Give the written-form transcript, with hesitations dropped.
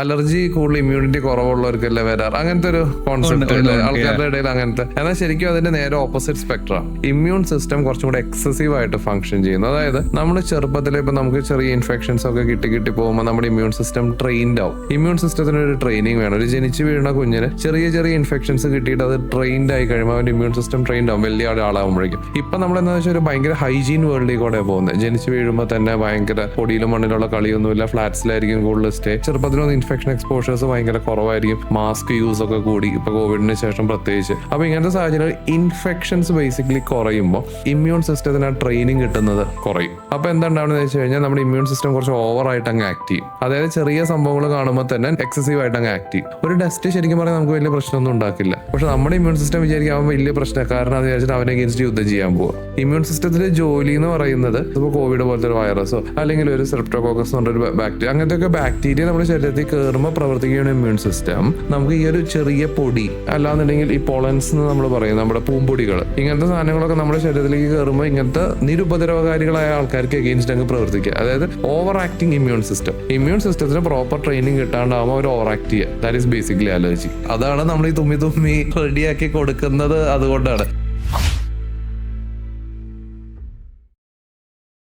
Allergy കൂടുതൽ immunity കുറവുള്ളവർക്കല്ലേ വരാറ്, അങ്ങനത്തെ ഒരു കോൺസെപ്റ്റ് അല്ലേ ആൾക്കാരുടെ ഇടയിൽ അങ്ങനത്തെ. എന്നാൽ ശരിക്കും അതിന്റെ നേരെ ഓപ്പോസിറ്റ് സ്പെക്ട്രം. ഇമ്മ്യൂൺ സിസ്റ്റം കുറച്ചും കൂടെ എക്സസീവ് ആയിട്ട് ഫംഗ്ഷൻ ചെയ്യുന്നു. അതായത് നമ്മൾ ചെറുപ്പത്തിൽ ഇപ്പൊ നമുക്ക് ചെറിയ ഇൻഫെക്ഷൻസ് ഒക്കെ കിട്ടി പോകുമ്പോൾ നമ്മുടെ ഇമ്മ്യൂൺ സിസ്റ്റം ട്രെയിൻഡ് ആവും. ഇമ്മ്യൂൺ സിസ്റ്റത്തിന് ഒരു ട്രെയിനിങ് വേണം. ഒരു ജനിച്ചു വീഴുന്ന കുഞ്ഞിന് ചെറിയ ഇൻഫെക്ഷൻസ് കിട്ടിയിട്ട് അത് ട്രെയിൻഡ് ആയി കഴിയുമ്പോൾ അവന്റെ ഇമ്മ്യൂൺ സിസ്റ്റം ട്രെയിൻഡ് ആവും വലിയ ആളാകുമ്പോഴേക്കും. ഇപ്പൊ നമ്മൾ എന്താ വെച്ചാൽ ഒരു ഭയങ്കര ഹൈജീൻ വേൾഡിൽ കൂടെ പോകുന്നത്. ജനിച്ചു വീഴുമ്പോൾ തന്നെ ഭയങ്കര പൊടിയിലും മണ്ണിലുള്ള കളിയൊന്നുമില്ല, ഫ്ലാറ്റ്സിലായിരിക്കും കൂടുതൽ സ്റ്റേ. ചെറുപ്പത്തിലൊന്നും ഇൻഫെക്ഷൻ എക്സ്പോഷേഴ്സ് ഭയങ്കര കുറവായിരിക്കും, മാസ്ക് യൂസ് ഒക്കെ കൂടി ഇപ്പൊ കോവിഡിന് ശേഷം പ്രത്യേകിച്ച്. അപ്പൊ ഇങ്ങനത്തെ സാഹചര്യങ്ങളിൽ ഇൻഫെക്ഷൻസ് ബേസിക്കലി കുറയുമ്പോൾ ഇമ്മ്യൂൺ സിസ്റ്റത്തിന് ആ ട്രെയിനിങ് കിട്ടുന്നത് കുറയും. അപ്പൊ എന്താണെന്ന് വെച്ച് കഴിഞ്ഞാൽ നമ്മുടെ ഇമ്മ്യൂൺ സിസ്റ്റം കുറച്ച് ഓവർ ആയിട്ട് അങ്ങ് ആക്ട് ചെയ്യും. അതായത് ചെറിയ സംഭവങ്ങൾ കാണുമ്പോൾ തന്നെ എക്സസീവ് ആയിട്ട് അങ്ങ് ആക്ട് ചെയ്യും. ഒരു ഡസ്റ്റ് ശരിക്കും പറഞ്ഞാൽ നമുക്ക് വലിയ പ്രശ്നമൊന്നും ഉണ്ടാക്കില്ല. പക്ഷെ നമ്മുടെ ഇമ്മ്യൂൺ സിസ്റ്റം വിചാരിക്കും അവൻ വലിയ പ്രശ്നക്കാരൻ, അത് വിചാരിച്ചിട്ട് അവനെ അഗേൻസ്റ്റ് യുദ്ധം ചെയ്യാൻ പോകും. ഇമ്മ്യൂൺ സിസ്റ്റത്തിന്റെ ജോലി എന്ന് പറയുന്നത് ഇപ്പോൾ കോവിഡ് പോലത്തെ ഒരു വൈറസോ അല്ലെങ്കിൽ ഒരു സെപ്റ്റോകോക്കസ് എന്ന് പറഞ്ഞൊരു ബാക്ടീരിയ, അങ്ങനത്തെ ഒക്കെ ബാക്ടീരിയ നമ്മുടെ ശരീരത്തിൽ കയറുമ്പോൾ പ്രവർത്തിക്കുന്ന ഇമ്മ്യൂൺ സിസ്റ്റം നമുക്ക് ഈ ഒരു ചെറിയ പൊടി അല്ലാന്നുണ്ടെങ്കിൽ ഈ പൊളൻസ് എന്ന് നമ്മൾ പറയും, നമ്മുടെ പൂമ്പൊടികൾ, ഇങ്ങനത്തെ സാധനങ്ങളൊക്കെ നമ്മുടെ ശരീരത്തിലേക്ക് കയറുമ്പോൾ ഇങ്ങനത്തെ നിരുപദ്രവകാരികളായ ആൾക്കാർക്ക് അഗെയിൻസ്റ്റ് അങ്ങ് പ്രവർത്തിക്കുക. അതായത് over acting immune system. Immune സിസ്റ്റത്തിന് പ്രോപ്പർ ട്രെയിനിങ് കിട്ടാണ്ടാവുമ്പോൾ അവർ ഓവർ ആക്ട് ചെയ്യുക. That is basically allergy. അതാണ് നമ്മൾ ഈ തുമ്മി റെഡിയാക്കി കൊടുക്കുന്നത്. അതുകൊണ്ടാണ്